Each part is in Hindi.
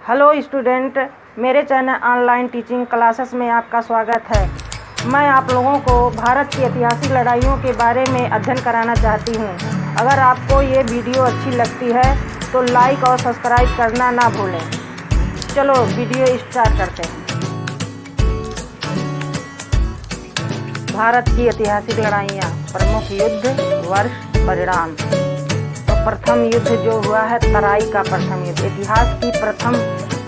हेलो स्टूडेंट, मेरे चैनल ऑनलाइन टीचिंग क्लासेस में आपका स्वागत है। मैं आप लोगों को भारत की ऐतिहासिक लड़ाइयों के बारे में अध्ययन कराना चाहती हूँ। अगर आपको ये वीडियो अच्छी लगती है तो लाइक और सब्सक्राइब करना ना भूलें। चलो वीडियो स्टार्ट करते हैं। भारत की ऐतिहासिक लड़ाइयाँ, प्रमुख युद्ध, वर्ष, परिणाम। प्रथम युद्ध जो हुआ है तराई का प्रथम युद्ध। इतिहास की प्रथम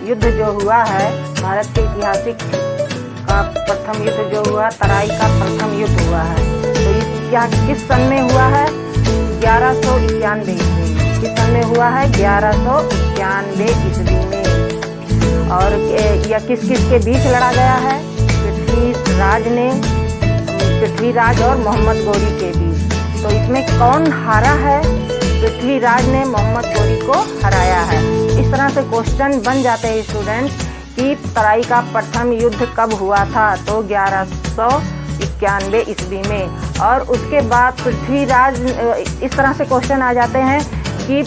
युद्ध जो हुआ है, भारत के ऐतिहासिक का प्रथम युद्ध जो हुआ, तराई का प्रथम युद्ध हुआ है। तो क्या किस सन में हुआ है? 1191 ईस्वी में। किस सन में हुआ है? 1191 ईस्वी में। और यह किस किस के बीच लड़ा गया है? पृथ्वीराज और मोहम्मद गोरी के बीच। तो इसमें कौन हारा है? पृथ्वीराज ने मोहम्मद गोरी को हराया है। इस तरह से क्वेश्चन बन जाते हैं स्टूडेंट कि तराई का प्रथम युद्ध कब हुआ था? तो 1191 ईस्वी में। और उसके बाद पृथ्वीराज, इस तरह से क्वेश्चन आ जाते हैं कि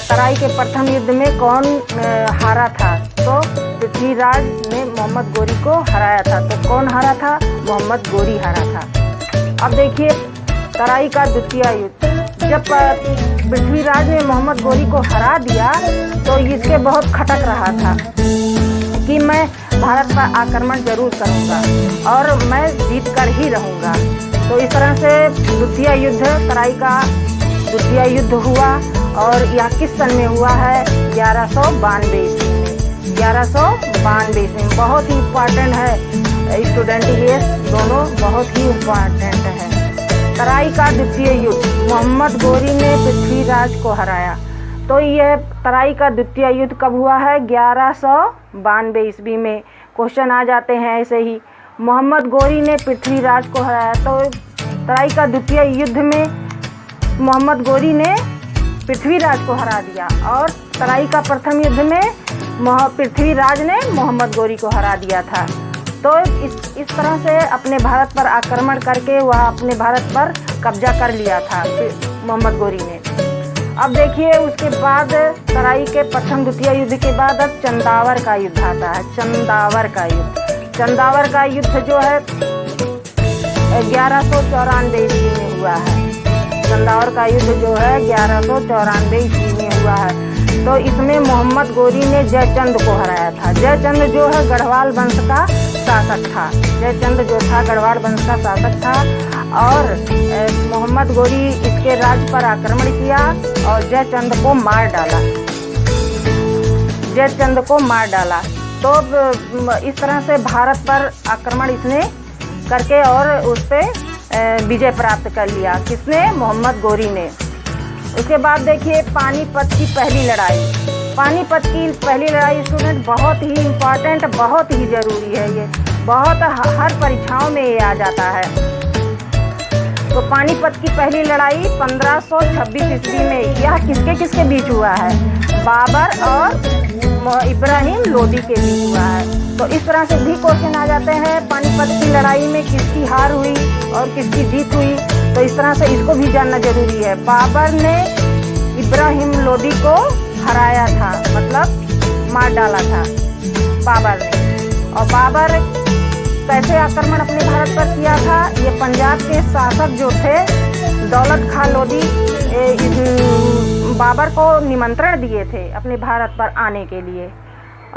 तराई के प्रथम युद्ध में कौन हारा था? तो पृथ्वीराज ने मोहम्मद गोरी को हराया था। तो कौन हारा था? मोहम्मद गोरी हारा था। अब देखिए तराई का द्वितीय युद्ध। जब पृथ्वीराज ने मोहम्मद गोरी को हरा दिया तो इसके बहुत खटक रहा था कि मैं भारत पर आक्रमण जरूर करूंगा और मैं जीत कर ही रहूंगा। तो इस तरह से द्वितीय युद्ध, तराई का द्वितीय युद्ध हुआ। और यह किस सन में हुआ है? 1192 ईस्वी में। 1192 ईस्वी में। बहुत ही इम्पोर्टेंट है स्टूडेंट, ये दोनों बहुत ही इम्पोर्टेंट है। तराई का द्वितीय युद्ध, मोहम्मद गोरी ने पृथ्वीराज को हराया। तो यह तराई का द्वितीय युद्ध कब हुआ है? 1192 ईस्वी में। क्वेश्चन आ जाते हैं ऐसे ही। मोहम्मद गोरी ने पृथ्वीराज को हराया। तो तराई का द्वितीय युद्ध में मोहम्मद गोरी ने पृथ्वीराज को हरा दिया और तराई का प्रथम युद्ध में पृथ्वीराज ने मोहम्मद गोरी को हरा दिया था। तो इस तरह से अपने भारत पर आक्रमण करके वह अपने भारत पर कब्जा कर लिया था मोहम्मद गोरी ने। अब देखिए उसके बाद तराई के प्रथम द्वितीय युद्ध के बाद अब चंदावर का युद्ध आता है। चंदावर का युद्ध। चंदावर का युद्ध जो है 1194 ईस्वी में हुआ है। चंदावर का युद्ध जो है 1194 ईस्वी में हुआ है। तो इसमें मोहम्मद गोरी ने जयचंद को हराया था। जयचंद जो है गढ़वाल वंश का शासक था। जयचंद जो था गढ़वाल वंश का शासक था और मोहम्मद गोरी इसके राज्य पर आक्रमण किया और जयचंद को मार डाला। जयचंद को मार डाला। तो इस तरह से भारत पर आक्रमण इसने करके और उस पर विजय प्राप्त कर लिया। किसने? मोहम्मद गोरी ने। उसके बाद देखिए पानीपत की पहली लड़ाई। पानीपत की पहली लड़ाई स्टूडेंट बहुत ही इम्पोर्टेंट, बहुत ही ज़रूरी है। ये बहुत हर परीक्षाओं में ये आ जाता है। तो पानीपत की पहली लड़ाई 1526 ईस्वी में। यह किसके किसके बीच हुआ है? बाबर और इब्राहिम लोदी के बीच हुआ है। तो इस तरह से भी क्वेश्चन आ जाते हैं पानीपत की लड़ाई में किसकी हार हुई और किसकी जीत हुई। तो इस तरह से इसको भी जानना जरूरी है। बाबर ने इब्राहिम लोदी को हराया था, मतलब मार डाला था बाबर ने। और बाबर कैसे आक्रमण अपने भारत पर किया था? ये पंजाब के शासक जो थे दौलत खां लोदी बाबर को निमंत्रण दिए थे अपने भारत पर आने के लिए।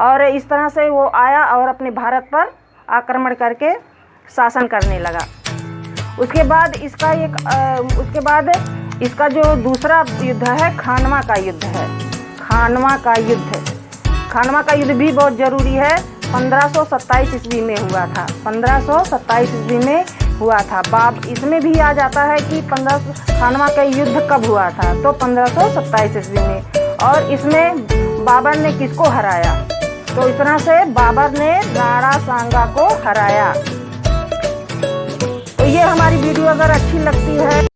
और इस तरह से वो आया और अपने भारत पर आक्रमण करके शासन करने लगा। उसके बाद इसका जो दूसरा युद्ध है खानवा का युद्ध है। खानवा का युद्ध। खानवा का युद्ध भी बहुत ज़रूरी है। 1527 ईस्वी में हुआ था। 1527 ईस्वी में हुआ था। इसमें भी आ जाता है कि खानवा का युद्ध कब हुआ था? तो 1527 ईस्वी में। और इसमें बाबर ने किसको हराया? तो इस तरह से बाबर ने राणा सांगा को हराया। तो ये हमारी वीडियो अगर अच्छी लगती है